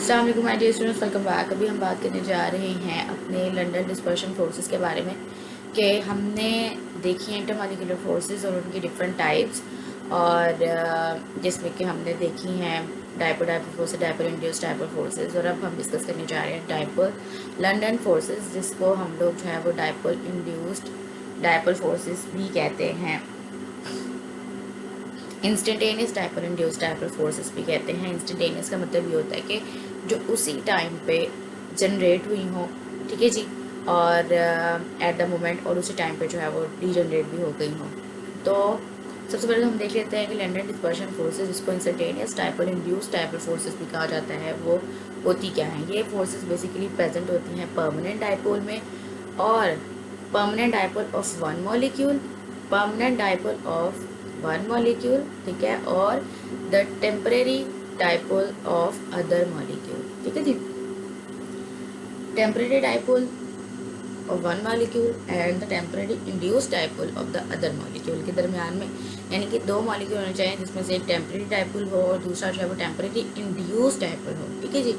अस्सलाम वालेकुम my dear students, welcome back. अभी हम बात करने जा रहे हैं अपने लंदन डिस्पर्शन फोर्सेस के बारे में कि हमने देखी हैं इंटरमॉलिक्यूलर फोर्सेस और उनकी डिफरेंट टाइप्स, और जिसमें कि हमने देखी हैं dipole forces, dipole induce dipole forces. और अब हम डिस्कस करने जा रहे हैं डायपोल लंदन फोर्सेस, जिसको हम लोग जो है वो डायपोल इंड्यूस्ड डायपोल फोर्सेस भी कहते हैं। Instantaneous dipole induced dipole forces भी कहते हैं। इंस्टेंटेनियस का मतलब ये होता है कि जो उसी टाइम पे जनरेट हुई हो, ठीक है जी, और एट द मोमेंट, और उसी टाइम पे जो है वो डीजनरेट भी हो गई हो। तो सबसे पहले हम देख लेते हैं कि लंदन डिस्पर्शन फोर्सेस, जिसको instantaneous dipole induced dipole forces भी कहा जाता है, वो होती क्या हैं। ये फोर्सेस बेसिकली प्रेजेंट होती हैं परमानेंट डायपोल में, और permanent dipole of one molecule, permanent dipole of one molecule, ठीक है, और the temporary dipole of other molecule, ठीक है जी। Temporary dipole of one molecule and the temporary induced dipole of the other molecule के दरमियान में, यानी कि दो मॉलिक्यूल होने चाहिए जिसमें से एक टेम्परेरी डायपोल हो और दूसरा जो है वो टेम्परेरी इंड्यूस्ड डायपोल हो, ठीक है जी।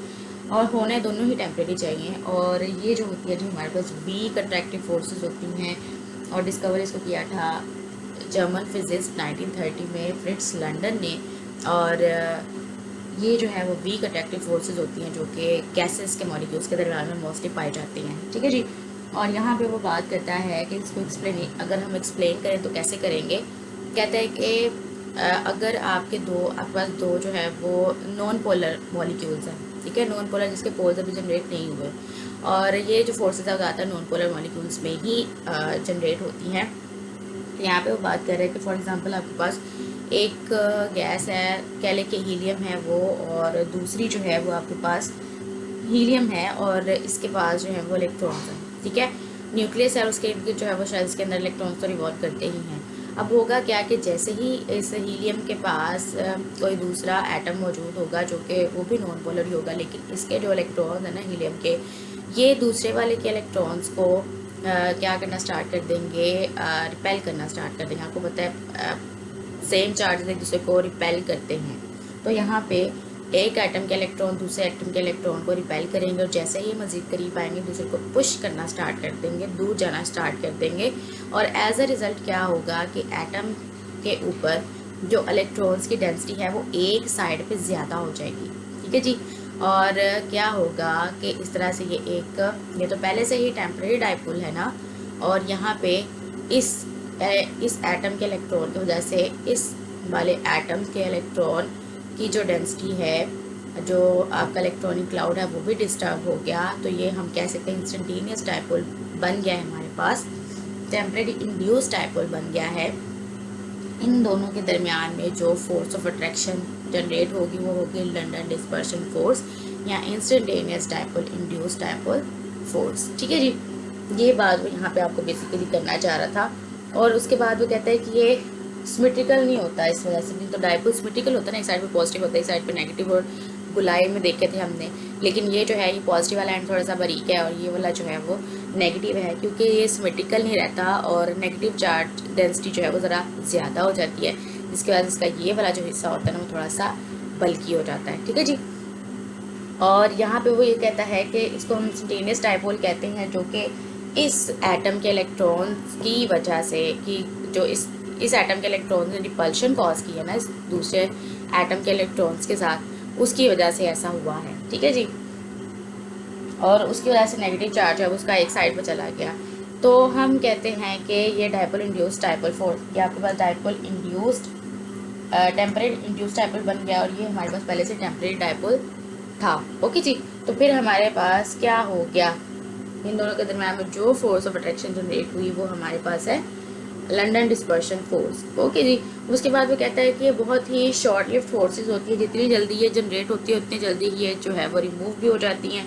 और होने दोनों ही टेम्परेरी चाहिए। और ये जो होती है जी हमारे पास वीक अट्रैक्टिव फोर्सेस होती हैं, और डिस्कवर इसको किया था जर्मन फिजिस्ट 1930 में फ्रिट्ज लंडन ने। और ये जो है वो वीक अट्रैक्टिव फोर्सेस होती हैं जो कि गैसेस के मॉलिक्यूल्स के दरमियान में मोस्टली पाई जाती हैं, ठीक है जी। और यहाँ पे वो बात करता है कि इसको एक्सप्लेन, अगर हम एक्सप्लेन करें तो कैसे करेंगे। कहता है कि अगर आपके पास दो जो है वो नॉन पोलर मॉलिक्यूल्स हैं, ठीक है, नॉन पोलर जिसके पोल्स अभी जनरेट नहीं हुए, और ये जो फोर्सेस है ज़्यादातर नॉन पोलर मॉलिक्यूल्स में ही जनरेट होती हैं। तो यहाँ पे वो बात कर रहे हैं कि फॉर एग्जांपल आपके पास एक गैस है, कह लें कि हीलियम है वो, और दूसरी जो है वो आपके पास हीलियम है और इसके पास जो है वो इलेक्ट्रॉन्स हैं, ठीक है। न्यूक्लियस है और उसके जो है वो शेल्स के अंदर इलेक्ट्रॉन्स तो रिवॉल्व करते ही हैं। अब होगा क्या कि जैसे ही इस हीलियम के पास कोई दूसरा एटम मौजूद होगा जो कि वो भी नॉन पोलर ही होगा, लेकिन इसके जो इलेक्ट्रॉन्स हैं ना हीलियम के, ये दूसरे वाले के इलेक्ट्रॉन्स को क्या करना स्टार्ट कर देंगे, रिपेल करना स्टार्ट कर देंगे। आपको पता है सेम चार्जेस एक दूसरे को रिपेल करते हैं, तो यहाँ पे एक एटम के इलेक्ट्रॉन दूसरे एटम के इलेक्ट्रॉन को रिपेल करेंगे, और जैसे ही मजीद करीब आएंगे दूसरे को पुश करना स्टार्ट कर देंगे, दूर जाना स्टार्ट कर देंगे। और एज अ रिज़ल्ट क्या होगा कि एटम के ऊपर जो इलेक्ट्रॉन्स की डेंसिटी है वो एक साइड पे ज़्यादा हो जाएगी, ठीक है जी। और क्या होगा कि इस तरह से ये तो पहले से ही टेम्परेरी डायपोल है ना, और यहाँ पे इस एटम के इलेक्ट्रॉन की वजह से इस वाले एटम के इलेक्ट्रॉन की जो डेंसिटी है, जो आपका इलेक्ट्रॉनिक क्लाउड है, वो भी डिस्टर्ब हो गया। तो ये हम कह सकते हैं इंस्टेंटेनियस डायपोल बन गया है हमारे पास, टेम्परेरी इंड्यूस डायपोल बन गया है। इन दोनों के दरमियान में जो फोर्स ऑफ अट्रैक्शन जनरेट होगी वो होगी लंदन डिस्पर्शन फोर्स या instantaneous dipole induce dipole force, ठीक है जी। ये बात वो यहाँ पे आपको बेसिकली करना चाह रहा था। और उसके बाद वो कहता है कि ये सिमेट्रिकल नहीं होता, इस वजह से। नहीं तो डायपोल सिमेट्रिकल होता है ना, एक साइड पे पॉजिटिव होता है, एक साइड पे नेगेटिव, और गुलाइड में देखे थे हमने। लेकिन ये जो है ये पॉजिटिव वाला एंड थोड़ा सा बारीक है, और ये वाला जो है वो नेगेटिव है, क्योंकि ये सिमेट्रिकल नहीं रहता और नेगेटिव चार्ज डेंसिटी जो है वो ज़रा ज़्यादा हो जाती है, जिसके बाद इसका ये वाला जो हिस्सा होता है ना वो थोड़ा सा बल्कि हो जाता है, ठीक है जी। और यहाँ पे वो ये कहता है कि इसको हम इंस्टेंटेनियस डायपोल कहते हैं, जो कि इस एटम के इलेक्ट्रॉन्स की वजह से, कि जो इस एटम के इलेक्ट्रॉन्स ने रिपल्शन कॉज की है ना इस दूसरे एटम के इलेक्ट्रॉन्स के साथ, उसकी वजह से ऐसा हुआ है, ठीक है जी। और उसकी वजह से नेगेटिव चार्ज है उसका एक साइड पर चला गया। तो हम कहते हैं कि ये डायपोल इंड्यूस्ड डायपोल फोर्स, ये आपके पास dipole induced temporary induced dipole बन गया, और ये हमारे पास पहले से टेम्परेरी डायपोल था, ओके जी। तो फिर हमारे पास क्या हो गया, इन दोनों के दरम्यान में जो फोर्स ऑफ अट्रैक्शन जनरेट हुई वो हमारे पास है लंदन डिस्पर्शन फोर्स, ओके जी। उसके बाद वो कहता है कि ये बहुत ही शॉर्ट लिव्ड फोर्सेस होती है, जितनी जल्दी ये जनरेट होती है उतनी जल्दी ये जो है वो रिमूव भी हो जाती हैं।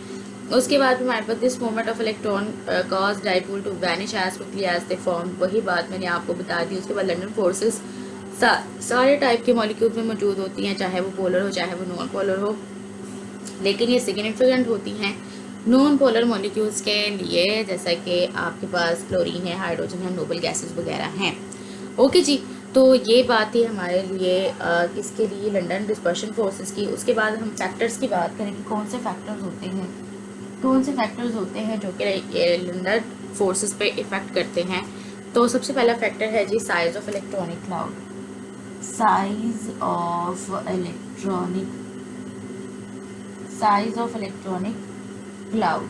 उसके बाद हमारे पास this moment of electron cause dipole to vanish as quickly as they form, वही बात मैंने आपको बता दी। उसके बाद लंदन फोर्सेस सारे टाइप के मॉलिक्यूल्स में मौजूद होती हैं, चाहे वो पोलर हो चाहे वो नॉन पोलर हो, लेकिन ये सिग्निफिकेंट होती हैं नॉन पोलर मॉलिक्यूल्स के लिए, जैसा कि आपके पास क्लोरीन है, हाइड्रोजन है, नोबल गैसेस वगैरह हैं, ओके जी। तो ये बात थी हमारे लिए किसके लिए, लंदन डिस्पर्शन फोर्सेस की। उसके बाद हम फैक्टर्स की बात करें कि कौन से फैक्टर्स होते हैं, कौन से फैक्टर्स होते हैं जो कि लंदन फोर्सेस पे इफ़ेक्ट करते हैं। तो सबसे पहला फैक्टर है जी size of electronic cloud. Size of electronic size of electronic cloud.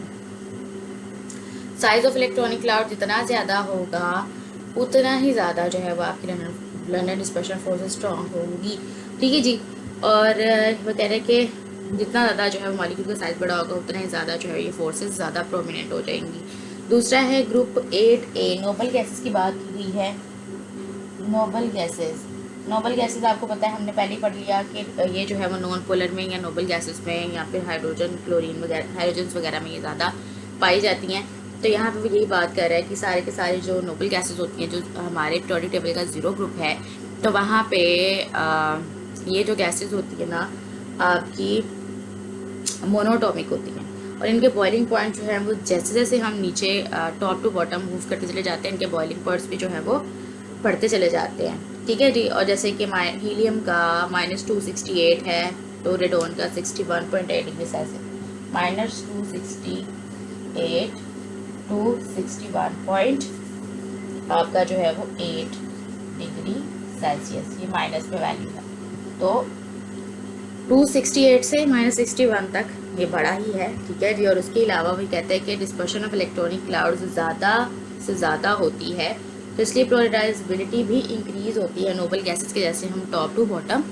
Size of electronic cloud जितना ज़्यादा होगा उतना ही ज़्यादा जो है वो आपकी लंदन डिस्पर्शन फोर्स स्ट्रॉन्ग होगी। ठीक है जी। और वो कह रहे हैं कि जितना ज़्यादा जो है वो मॉलिक्यूल का साइज बड़ा होगा उतना ही ज़्यादा जो है ये फोर्सेस ज़्यादा प्रोमिनेंट हो जाएंगी। दूसरा है ग्रुप 8A, नोबल गैसेस की बात की गई है। नोबल गैसेस, नोबल गैसेस आपको पता है, हमने पहले ही पढ़ लिया कि ये जो है वो नॉन पोलर में या नोबल गैसेस में या फिर हाइड्रोजन क्लोरीन वगैरह हाइड्रोजन्स वगैरह में ये ज़्यादा पाई जाती हैं। तो यहाँ पे वो यही बात कर रहा है कि सारे के सारे जो नोबल गैसेस होती हैं जो हमारे पीरियोडिक टेबल का 0 ग्रुप है, तो वहाँ पे ये जो गैसेस होती है ना आपकी मोनोटॉमिक होती हैं। और इनके बॉइलिंग पॉइंट जो है वो जैसे जैसे हम नीचे टॉप टू बॉटम मूव करते चले जाते हैं, इनके बॉइलिंग पॉइंट्स भी जो है वो बढ़ते चले जाते हैं। ठीक है जी। और जैसे कि हीलियम का -268 है, तो रेडोन का 61.8 डिग्री सेल्सियस, -268 टू 61 पॉइंट आपका जो है वो 8 डिग्री सेल्सियस, ये माइनस में वैल्यू है। तो 268 से -61 तक ये बड़ा ही है। ठीक है जी। और उसके अलावा भी कहते हैं कि डिस्पर्शन ऑफ इलेक्ट्रॉनिक क्लाउड्स ज़्यादा से ज़्यादा होती है, तो इसलिए पोलराइजेबिलिटी भी इंक्रीज होती है नोबल गैसेस के, जैसे हम टॉप टू बॉटम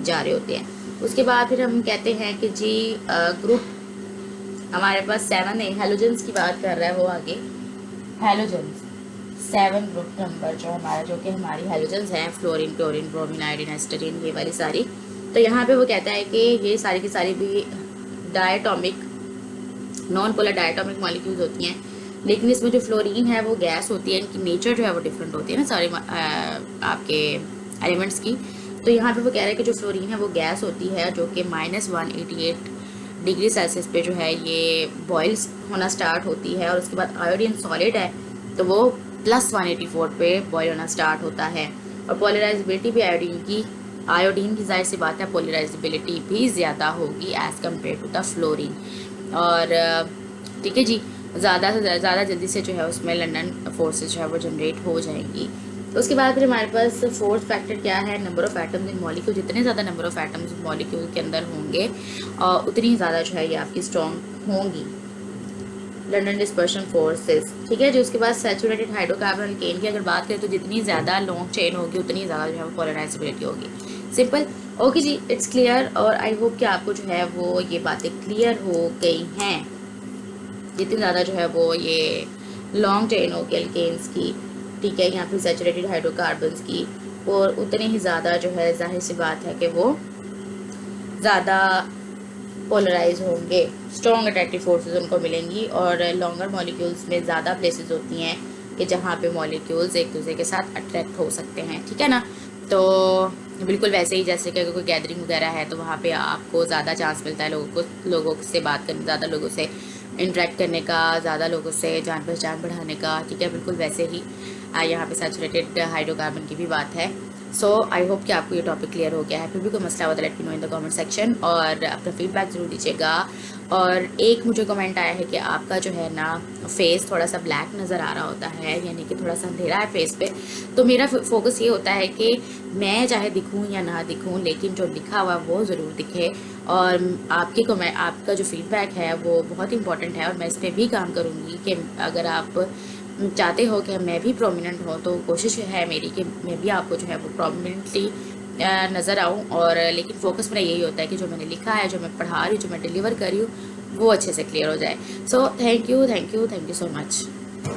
जा रहे होते हैं। उसके बाद फिर हम कहते हैं कि जी ग्रुप हमारे पास 7A हेलोजेंस की बात कर रहा है वो आगे। हेलोजेंस 7 ग्रुप नंबर जो हमारा, जो कि हमारी हेलोजेंस हैं, फ्लोरीन, क्लोरीन, ब्रोमीन, आयोडीन, एस्टरीन, ये वाली सारी। तो यहाँ पे वो कहता है कि ये सारी की सारी भी diatomic non polar diatomic molecules होती हैं, लेकिन इसमें जो फ्लोरीन है वो गैस होती है, इनकी नेचर जो है वो डिफरेंट होती है ना सारे आपके एलिमेंट्स की। तो यहाँ पे वो कह रहे हैं कि जो फ्लोरीन है वो गैस होती है, जो कि -188 डिग्री सेल्सियस पे जो है ये बॉइल्स होना स्टार्ट होती है। और उसके बाद आयोडीन सॉलिड है, तो वो +184 पे बॉयल होना स्टार्ट होता है। और पोलराइजेबिलिटी भी आयोडीन की जाहिर सी बात है पोलराइजेबिलिटी भी ज़्यादा होगी as compare to the fluorine. और ठीक है जी, ज़्यादा से ज़्यादा जल्दी से जो है उसमें लंदन फोर्सेस जो है वो जनरेट हो जाएंगी। उसके बाद फिर हमारे पास फोर्थ फैक्टर क्या है, number of atoms in molecule. जितने ज़्यादा नंबर ऑफ एटम्स मॉलिक्यूल के अंदर होंगे उतनी ही ज़्यादा जो है ये आपकी स्ट्रॉन्ग होंगी लंदन डिस्पर्शन फोर्सेस। ठीक है जी। उसके बाद सैचुरेटेड हाइड्रोकार्बन अल्केन की अगर बात करें तो जितनी ज़्यादा लॉन्ग चेन होगी उतनी ज़्यादा जो है वो पोलराइजेबिलिटी होगी। सिंपल। ओके जी, इट्स क्लियर। और आई होप कि आपको जो है वो ये बातें क्लियर हो गई हैं। जितनी ज़्यादा जो है वो ये लॉन्ग चेन होगी अल्केन्स की, ठीक है, यहाँ पे सैचुरेटेड हाइड्रोकार्बन्स की, और उतनी ही ज़्यादा जो है जाहिर सी बात है कि वो ज़्यादा पोलराइज होंगे, स्ट्रॉन्ग अट्रैक्टिव फोर्सेस उनको मिलेंगी। और लॉन्गर मॉलिक्यूल्स में ज़्यादा प्लेसेस होती हैं कि जहाँ पे मॉलिक्यूल्स एक दूसरे के साथ अट्रैक्ट हो सकते हैं। ठीक है ना। तो बिल्कुल वैसे ही जैसे कि अगर कोई गैदरिंग वगैरह है तो वहाँ पे आपको ज़्यादा चांस मिलता है लोगों से बात करने, ज़्यादा लोगों से इंटरेक्ट करने का, ज़्यादा लोगों से जान पहचान बढ़ाने का। ठीक है, बिल्कुल वैसे ही यहाँ पे सैचुरेटेड हाइड्रोकार्बन की भी बात है। सो आई होप कि आपको ये टॉपिक क्लियर हो गया है। फिर भी कोई मसला हो तो let me know in the comment section, और अपना फीडबैक ज़रूर दीजिएगा। और एक मुझे कमेंट आया है कि आपका जो है ना फेस थोड़ा सा ब्लैक नज़र आ रहा होता है, यानी कि थोड़ा सा अंधेरा है फेस पे। तो मेरा फोकस ये होता है कि मैं चाहे दिखूं या ना दिखूं, लेकिन जो लिखा हुआ वो ज़रूर दिखे। और आपका जो फीडबैक है वो बहुत इंपॉर्टेंट है, और मैं इस पर भी काम करूँगी कि अगर आप चाहते हो कि मैं भी प्रोमिनेंट हूँ तो कोशिश है मेरी कि मैं भी आपको जो है वो प्रोमिनेंटली नज़र आऊँ। और लेकिन फोकस मेरा यही होता है कि जो मैंने लिखा है, जो मैं पढ़ा रही हूँ, जो मैं डिलीवर कर रही हूँ, वो अच्छे से क्लियर हो जाए। So thank you so much.